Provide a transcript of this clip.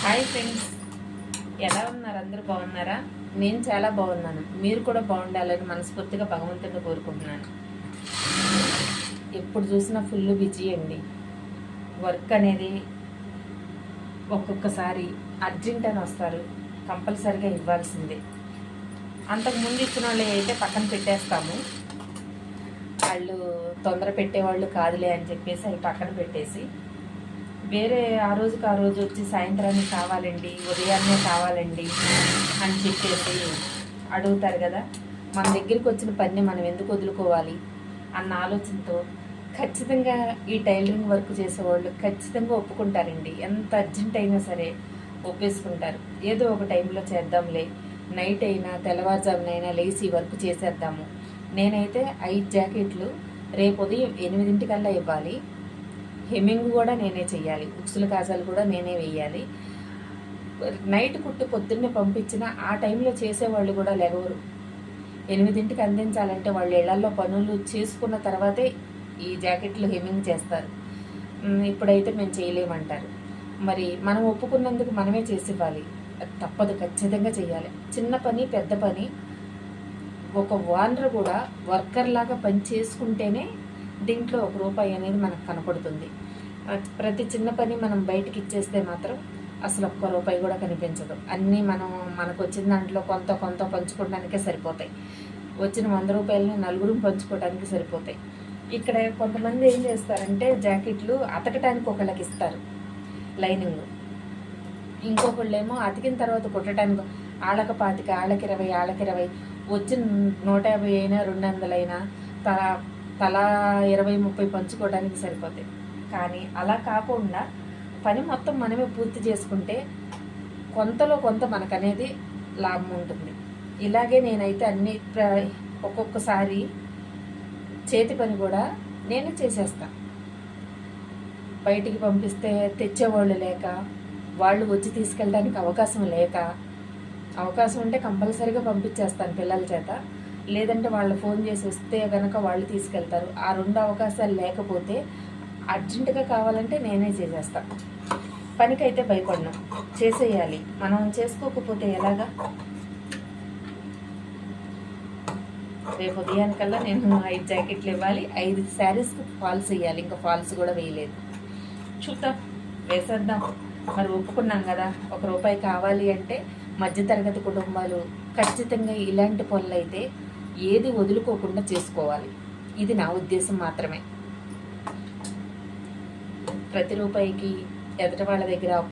Hi friends, ఎలా ఉన్నారు? అందరూ బాగున్నారా? నేను చాలా బాగున్నాను. మీరు కూడా బాగుండాలని మనస్ఫూర్తిగా భగవంతుడిని కోరుకుంటున్నాను. ఎప్పుడు చూసినా ఫుల్ బిజీ అండి. వర్క్ అనేది ఒక్కొక్కసారి అర్జెంట్ అని వస్తారు, కంపల్సరిగా ఇవ్వాల్సిందే. అంతకుముందు ఇచ్చిన వాళ్ళు అయితే పక్కన పెట్టేస్తాము, వాళ్ళు తొందర పెట్టేవాళ్ళు కాదులే అని చెప్పేసి అవి పక్కన పెట్టేసి వేరే ఆ రోజుకి ఆ రోజు వచ్చి సాయంత్రానికి కావాలండి, ఉదయాన్నే కావాలండి అని చెప్పేసి అడుగుతారు కదా. మన దగ్గరికి వచ్చిన పని మనం ఎందుకు వదులుకోవాలి అన్న ఆలోచనతో ఖచ్చితంగా ఈ టైలరింగ్ వర్క్ చేసేవాళ్ళు ఖచ్చితంగా ఒప్పుకుంటారండి. ఎంత అర్జెంట్ అయినా సరే ఒప్పేసుకుంటారు. ఏదో ఒక టైంలో చేద్దాంలే, నైట్ అయినా తెల్లవారుజామునైనా లేచి వర్క్ చేసేద్దాము. నేనైతే 5 జాకెట్లు రేపు ఉదయం 8 ఇవ్వాలి. హెమ్మింగ్ కూడా నేనే చెయ్యాలి, ఉక్సుల కాజాలు కూడా నేనే వేయాలి. నైట్ కుట్టు పొద్దున్నే పంపించిన ఆ టైంలో చేసేవాళ్ళు కూడా లేవరు. 8 అందించాలంటే వాళ్ళు ఇళ్లలో పనులు చేసుకున్న తర్వాతే ఈ జాకెట్లు హెమ్మింగ్ చేస్తారు. ఇప్పుడైతే మేము చేయలేమంటారు. మరి మనం ఒప్పుకున్నందుకు మనమే చేసి ఇవ్వాలి, తప్పదు, ఖచ్చితంగా చేయాలి. చిన్న పని పెద్ద పని ఒక ఓనర్ కూడా వర్కర్ లాగా పని చేసుకుంటేనే దీంట్లో ₹1 అనేది మనకు కనపడుతుంది. ప్రతి చిన్న పని మనం బయటకి ఇచ్చేస్తే మాత్రం అసలు ₹1 కూడా కనిపించదు. అన్నీ మనకు వచ్చిన దాంట్లో కొంత కొంత పంచుకోవడానికే సరిపోతాయి. వచ్చిన ₹100 నలుగురు పంచుకోవడానికి సరిపోతాయి. ఇక్కడ కొంతమంది ఏం చేస్తారంటే జాకెట్లు అతకటానికి ఒకళ్ళకి ఇస్తారు లైనింగ్, ఇంకొకళ్ళేమో అతికిన తర్వాత కుట్టడానికి ఆళ్ళకి 25, ఆళ్ళకి 20, ఆళ్ళకి 20, వచ్చిన 150 అయినా 200 అయినా తలా 20-30 పంచుకోవడానికి సరిపోతాయి. కానీ అలా కాకుండా పని మొత్తం మనమే పూర్తి చేసుకుంటే కొంతలో కొంత మనకనేది లాభం ఉంటుంది. ఇలాగే నేనైతే అన్ని ఒక్కొక్కసారి చేతి పని కూడా నేనే చేసేస్తాను. బయటికి పంపిస్తే తెచ్చేవాళ్ళు లేక, వాళ్ళు వచ్చి తీసుకెళ్ళడానికి అవకాశం ఉంటే కంపల్సరీగా పంపించేస్తాను పిల్లల చేత. లేదంటే వాళ్ళు ఫోన్ చేసి వస్తే కనుక వాళ్ళు తీసుకెళ్తారు. ఆ 2 అవకాశాలు లేకపోతే అర్జెంటుగా కావాలంటే నేనే చేసేస్తాను. పనికైతే భయపడను, చేసేయాలి. మనం చేసుకోకపోతే ఎలాగా? రేపు ఉదయానికల్లా నేను 5 జాకెట్లు ఇవ్వాలి, 5 శారీస్కి ఫాల్స్ వేయాలి. ఇంకా ఫాల్స్ కూడా వేయలేదు, చూద్దాం, వేసేద్దాం. మరి ఒప్పుకున్నాం కదా, ₹1 కావాలి అంటే మధ్యతరగతి కుటుంబాలు ఖచ్చితంగా ఇలాంటి పనులు అయితే ఏది వదులుకోకుండా చేసుకోవాలి. ఇది నా ఉద్దేశం మాత్రమే. ప్రతి రూపాయికి ఎదుటి వాళ్ళ దగ్గర